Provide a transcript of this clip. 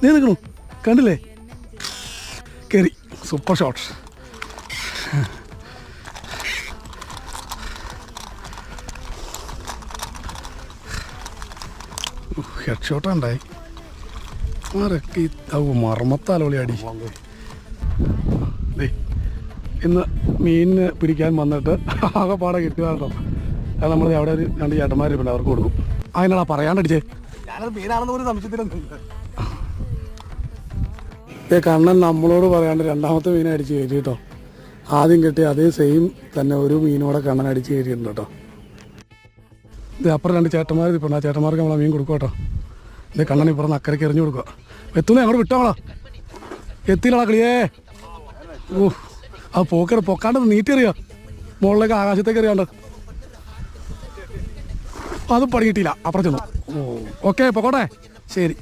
നീ നിൽക്കണു കണ്ടില്ലേ കയറി സൂപ്പർ ഷോട്ട് ഹെഡ് ഷോട്ടാ ഉണ്ടായി ആരൊക്കെ മർമ്മത്താലോളി അടി ഇന്ന് മീനിന് പിടിക്കാൻ വന്നിട്ട് ആകെ പാടെ കിട്ടുക അത് നമ്മൾ അവിടെ ഒരു 2 ചേട്ടന്മാരുണ്ട് അവർക്ക് കൊടുക്കും അതിനാ പറയാണ്ടടിച്ചേ ഞാനത് മീനാണെന്ന് പോലും സംശയത്തിലൊന്നുമില്ല കണ്ണൻ നമ്മളോട് പറയാണ്ട് 2ാമത്തെ മീനെ അടിച്ച് കയറ്റി കേട്ടോ ആദ്യം കിട്ടിയ അതേ സെയിം തന്നെ ഒരു മീനോടെ കണ്ണൻ അടിച്ച് കയറ്റിയിട്ടുണ്ട് കേട്ടോ ഇത് അപ്പുറം 2 ചേട്ടന്മാർ ഇപ്പോൾ ആ ചേട്ടന്മാർക്ക് നമ്മളെ മീൻ കൊടുക്കുക കേട്ടോ ഇത് കണ്ണൻ ഇപ്പുറം അക്കരയ്ക്ക് എറിഞ്ഞു കൊടുക്കുക എത്തുന്നേ അങ്ങോട്ട് വിട്ടോളാ എത്തിയില്ലടാ കളിയേ ഓ ആ പൊക്കാണ്ട് നീട്ടി എറിയാ മുകളിലേക്ക് ആകാശത്തേക്ക് എറിയാണ്ട് അതും പണി കിട്ടിയില്ല അപ്പുറം ചെന്നു ഓ ഓക്കെ പൊക്കോട്ടെ ശരി